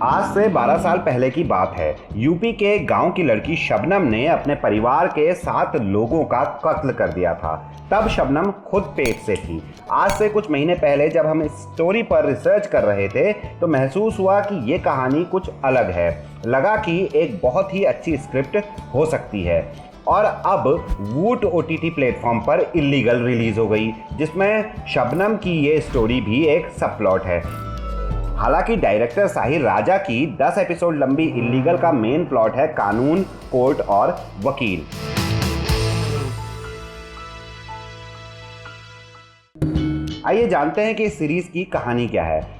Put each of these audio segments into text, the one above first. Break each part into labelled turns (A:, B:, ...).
A: आज से 12 साल पहले की बात है। यूपी के गांव की लड़की शबनम ने अपने परिवार के 7 लोगों का कत्ल कर दिया था। तब शबनम खुद पेट से थी। आज से कुछ महीने पहले जब हम इस स्टोरी पर रिसर्च कर रहे थे तो महसूस हुआ कि ये कहानी कुछ अलग है। लगा कि एक बहुत ही अच्छी स्क्रिप्ट हो सकती है। और अब वूट OTT प्लेटफॉर्म पर इल्लीगल रिलीज हो गई, जिसमें शबनम की ये स्टोरी भी एक सब प्लॉट है। हालांकि डायरेक्टर साहिर राजा की 10 एपिसोड लंबी इल्लीगल का मेन प्लॉट है कानून, कोर्ट और वकील। आइए जानते हैं कि इस सीरीज की कहानी क्या है।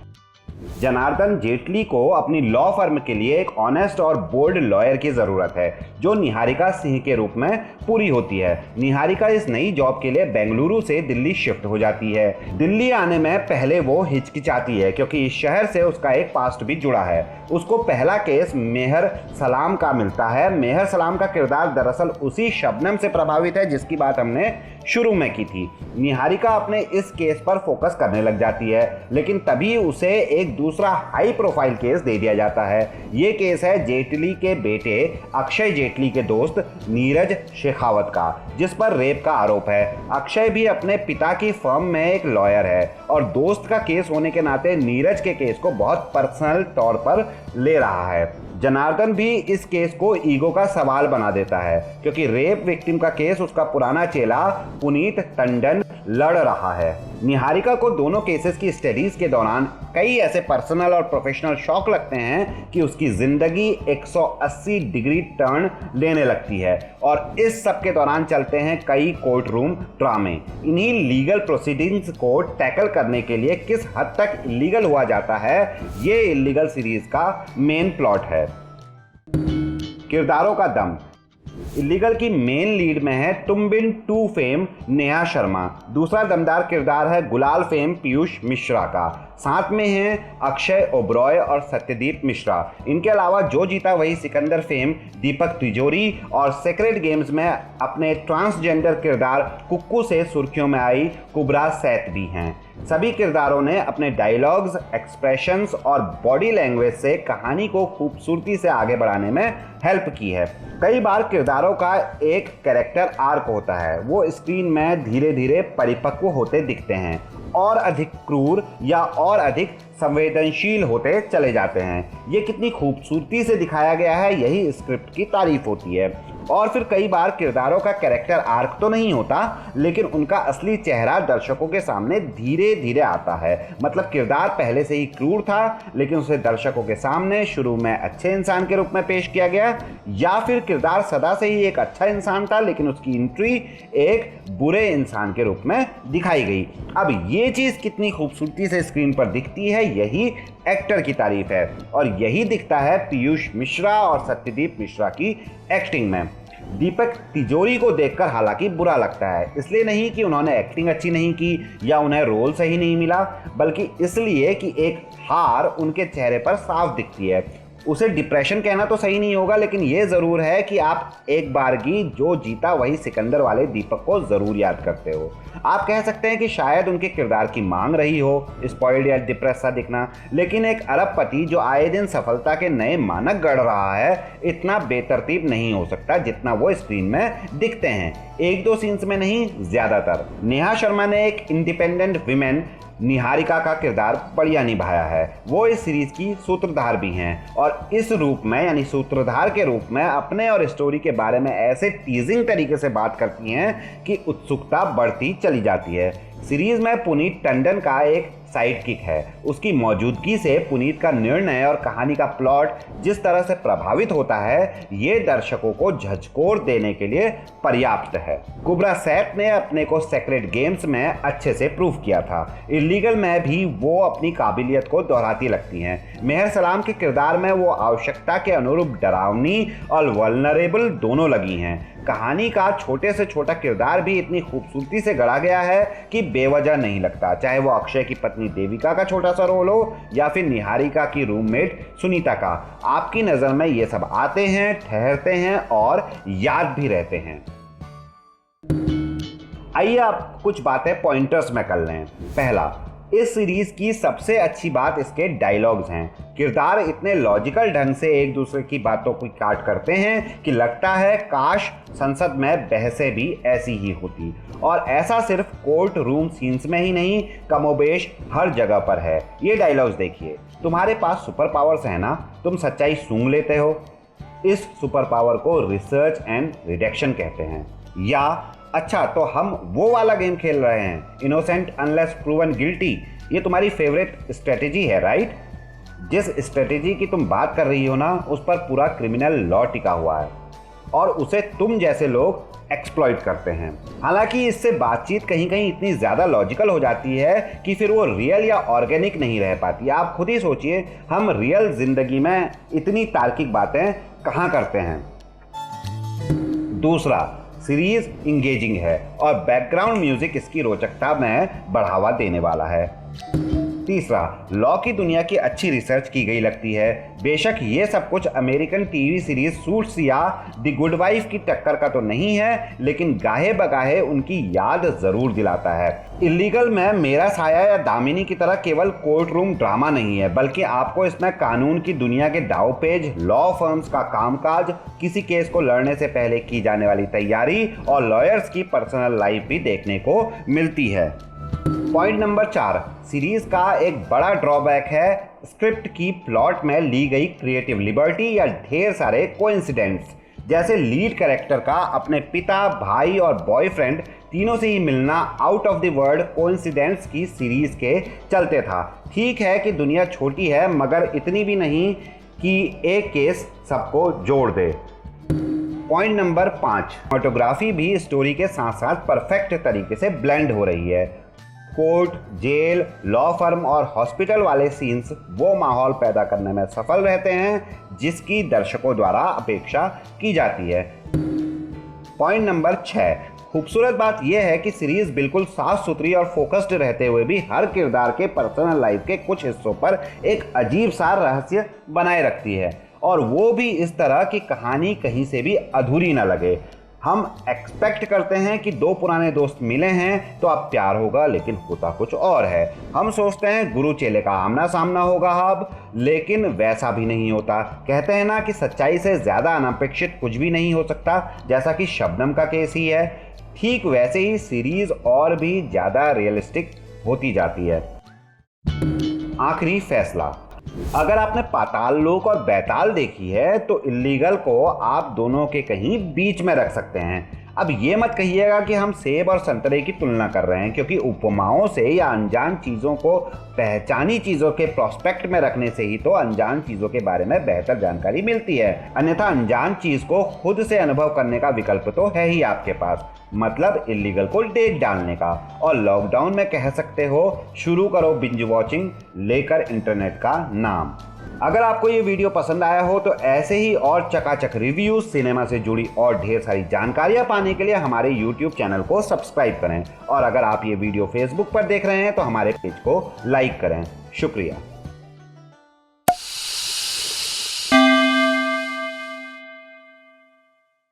A: जनार्दन जेटली को अपनी लॉ फर्म के लिए एक ऑनेस्ट और बोल्ड लॉयर की ज़रूरत है, जो निहारिका सिंह के रूप में पूरी होती है। निहारिका इस नई जॉब के लिए बेंगलुरु से दिल्ली शिफ्ट हो जाती है। दिल्ली आने में पहले वो हिचकिचाती है क्योंकि इस शहर से उसका एक पास्ट भी जुड़ा है। उसको पहला केस मेहर सलाम का मिलता है। मेहर सलाम का किरदार दरअसल उसी शबनम से प्रभावित है जिसकी बात हमने शुरू में की थी। निहारिका अपने इस केस पर फोकस करने लग जाती है, लेकिन तभी उसे एक दूसरा हाई प्रोफाइल केस दे दिया जाता है। ये केस है जेटली के बेटे अक्षय जेटली के दोस्त नीरज शेखावत का, जिस पर रेप का आरोप है। अक्षय भी अपने पिता की फर्म में एक लॉयर है और दोस्त का केस होने के नाते नीरज के केस को बहुत पर्सनल तौर पर ले रहा है। जनार्दन भी इस केस को ईगो का सवाल बना देता है क्योंकि रेप विक्टिम का केस उसका पुराना चेला पुनीत टंडन लड़ रहा है। निहारिका को दोनों केसेस की स्टडीज के दौरान कई ऐसे पर्सनल और प्रोफेशनल शॉक लगते हैं कि उसकी जिंदगी 180 डिग्री टर्न लेने लगती है। और इस सब के दौरान चलते हैं कई कोर्ट रूम ड्रामे। इन्हीं लीगल प्रोसीडिंग्स को टैकल करने के लिए किस हद तक इलीगल हुआ जाता है, ये इलीगल सीरीज का मेन प्लॉट है। किरदारों का दम। इलीगल की मेन लीड में है तुम बिन 2 फेम नेहा शर्मा। दूसरा दमदार किरदार है गुलाल फेम पीयूष मिश्रा का। साथ में हैं अक्षय ओबरॉय और सत्यदीप मिश्रा। इनके अलावा जो जीता वही सिकंदर फेम दीपक तिजोरी और सेक्रेट गेम्स में अपने ट्रांसजेंडर किरदार कुक्कू से सुर्खियों में आई कुबरा सैत भी हैं। सभी किरदारों ने अपने डायलॉग्स, एक्सप्रेशंस और बॉडी लैंग्वेज से कहानी को खूबसूरती से आगे बढ़ाने में हेल्प की है। कई बार किरदारों का एक कैरेक्टर आर्क होता है, वो स्क्रीन में धीरे धीरे परिपक्व होते दिखते हैं और अधिक क्रूर या और अधिक संवेदनशील होते चले जाते हैं। ये कितनी खूबसूरती से दिखाया गया है, यही स्क्रिप्ट की तारीफ होती है। और फिर कई बार किरदारों का कैरेक्टर आर्क तो नहीं होता, लेकिन उनका असली चेहरा दर्शकों के सामने धीरे धीरे आता है। मतलब किरदार पहले से ही क्रूर था, लेकिन उसे दर्शकों के सामने शुरू में अच्छे इंसान के रूप में पेश किया गया, या फिर किरदार सदा से ही एक अच्छा इंसान था लेकिन उसकी एंट्री एक बुरे इंसान के रूप में दिखाई गई। अब ये चीज़ कितनी खूबसूरती से स्क्रीन पर दिखती है, यही एक्टर की तारीफ है। और यही दिखता है पीयूष मिश्रा और सत्यदीप मिश्रा की एक्टिंग में। दीपक तिजोरी को देखकर हालांकि बुरा लगता है, इसलिए नहीं कि उन्होंने एक्टिंग अच्छी नहीं की या उन्हें रोल सही नहीं मिला, बल्कि इसलिए कि एक हार उनके चेहरे पर साफ दिखती है। उसे डिप्रेशन कहना तो सही नहीं होगा, लेकिन ये ज़रूर है कि आप एक बारगी जो जीता वही सिकंदर वाले दीपक को ज़रूर याद करते हो। आप कह सकते हैं कि शायद उनके किरदार की मांग रही हो स्पॉइल्ड या डिप्रेस सा दिखना, लेकिन एक अरबपति जो आए दिन सफलता के नए मानक गढ़ रहा है, इतना बेतरतीब नहीं हो सकता जितना वो स्क्रीन में दिखते हैं। 1-2 सीन्स में नहीं, ज़्यादातर। नेहा शर्मा ने एक इंडिपेंडेंट विमेन निहारिका का किरदार बढ़िया निभाया है। वो इस सीरीज की सूत्रधार भी हैं और इस रूप में यानी सूत्रधार के रूप में अपने और स्टोरी के बारे में ऐसे टीजिंग तरीके से बात करती हैं कि उत्सुकता बढ़ती चली जाती है। सीरीज में पुनीत टंडन का एक साइड किक है। उसकी मौजूदगी से पुनीत का निर्णय और कहानी का प्लॉट जिस तरह से प्रभावित होता है, ये दर्शकों को झकझोर देने के लिए पर्याप्त है। कुबरा सैत ने अपने को सेक्रेट गेम्स में अच्छे से प्रूव किया था। इलीगल में भी वो अपनी काबिलियत को दोहराती लगती हैं। मेहर सलाम के किरदार में वो आवश्यकता के अनुरूप डरावनी और वल्नरेबल दोनों लगी हैं। कहानी का छोटे से छोटा किरदार भी इतनी खूबसूरती से गढ़ा गया है कि बेवजह नहीं लगता, चाहे वो अक्षय की पत्नी देविका का छोटा सा रोल हो या फिर निहारिका की रूममेट सुनीता का। आपकी नज़र में ये सब आते हैं, ठहरते हैं और याद भी रहते हैं। आइए आप कुछ बातें पॉइंटर्स में कर लें। पहला, इस सीरीज की सबसे अच्छी बात इसके डायलॉग्स हैं। किरदार इतने लॉजिकल ढंग से एक दूसरे की बातों को काट करते हैं कि लगता है काश संसद में बहसें भी ऐसी ही होती। और ऐसा सिर्फ कोर्ट रूम सीन्स में ही नहीं, कमोबेश हर जगह पर है। ये डायलॉग्स देखिए, तुम्हारे पास सुपर पावर्स है ना, तुम सच्चाई सूंघ लेते हो। इस सुपर पावर को रिसर्च एंड रिडक्शन कहते हैं। या अच्छा तो हम वो वाला गेम खेल रहे हैं, इनोसेंट अनलेस प्रूवन गिल्टी। ये तुम्हारी फेवरेट स्ट्रेटेजी है, राइट? जिस स्ट्रेटेजी की तुम बात कर रही हो ना, उस पर पूरा क्रिमिनल लॉ टिका हुआ है और उसे तुम जैसे लोग एक्सप्लॉइट करते हैं। हालांकि इससे बातचीत कहीं कहीं इतनी ज़्यादा लॉजिकल हो जाती है कि फिर वो रियल या ऑर्गेनिक नहीं रह पाती। आप खुद ही सोचिए, हम रियल जिंदगी में इतनी तार्किक बातें कहाँ करते हैं। दूसरा, सीरीज इंगेजिंग है और बैकग्राउंड म्यूजिक इसकी रोचकता में बढ़ावा देने वाला है। तीसरा, लॉ की दुनिया की अच्छी रिसर्च की गई लगती है। बेशक ये सब कुछ अमेरिकन टीवी सीरीज सूट्स या द गुड वाइफ की टक्कर का तो नहीं है, लेकिन गाहे बगाहे उनकी याद जरूर दिलाता है। इलीगल में मेरा साया या दामिनी की तरह केवल कोर्ट रूम ड्रामा नहीं है, बल्कि आपको इसमें कानून की दुनिया के दावपेच, लॉ फर्म्स का कामकाज, किसी केस को लड़ने से पहले की जाने वाली तैयारी और लॉयर्स की पर्सनल लाइफ भी देखने को मिलती है। पॉइंट नंबर 4, सीरीज का एक बड़ा ड्रॉबैक है स्क्रिप्ट की प्लॉट में ली गई क्रिएटिव लिबर्टी या ढेर सारे कोइंसिडेंट्स। जैसे लीड कैरेक्टर का अपने पिता, भाई और बॉयफ्रेंड तीनों से ही मिलना आउट ऑफ द वर्ल्ड कोइंसिडेंट्स की सीरीज के चलते था। ठीक है कि दुनिया छोटी है, मगर इतनी भी नहीं कि एक केस सबको जोड़ दे। पॉइंट नंबर 5, फोटोग्राफी भी स्टोरी के साथ साथ परफेक्ट तरीके से ब्लेंड हो रही है। कोर्ट, जेल, लॉ फर्म और हॉस्पिटल वाले सीन्स वो माहौल पैदा करने में सफल रहते हैं जिसकी दर्शकों द्वारा अपेक्षा की जाती है। पॉइंट नंबर 6, खूबसूरत बात यह है कि सीरीज बिल्कुल साफ सुथरी और फोकस्ड रहते हुए भी हर किरदार के पर्सनल लाइफ के कुछ हिस्सों पर एक अजीब सा रहस्य बनाए रखती है, और वो भी इस तरह की कहानी कहीं से भी अधूरी ना लगे। हम एक्सपेक्ट करते हैं कि दो पुराने दोस्त मिले हैं तो अब प्यार होगा, लेकिन होता कुछ और है। हम सोचते हैं गुरु चेले का आमना सामना होगा अब, लेकिन वैसा भी नहीं होता। कहते हैं ना कि सच्चाई से ज़्यादा अनपेक्षित कुछ भी नहीं हो सकता, जैसा कि शबनम का केस ही है। ठीक वैसे ही सीरीज और भी ज़्यादा रियलिस्टिक होती जाती है। आखिरी फैसला, अगर आपने पाताल लोक और बैताल देखी है तो इल्लीगल को आप दोनों के कहीं बीच में रख सकते हैं। अब ये मत कहिएगा कि हम सेब और संतरे की तुलना कर रहे हैं, क्योंकि उपमाओं से या अनजान चीज़ों को पहचानी चीज़ों के प्रोस्पेक्ट में रखने से ही तो अनजान चीज़ों के बारे में बेहतर जानकारी मिलती है। अन्यथा अनजान चीज़ को खुद से अनुभव करने का विकल्प तो है ही आपके पास, मतलब इल्लीगल को डेट डालने का। और लॉकडाउन में कह सकते हो शुरू करो बिंज वॉचिंग, लेकर इंटरनेट का नाम। अगर आपको ये वीडियो पसंद आया हो तो ऐसे ही और चकाचक रिव्यूज, सिनेमा से जुड़ी और ढेर सारी जानकारियां पाने के लिए हमारे YouTube चैनल को सब्सक्राइब करें। और अगर आप ये वीडियो Facebook पर देख रहे हैं तो हमारे पेज को लाइक करें। शुक्रिया।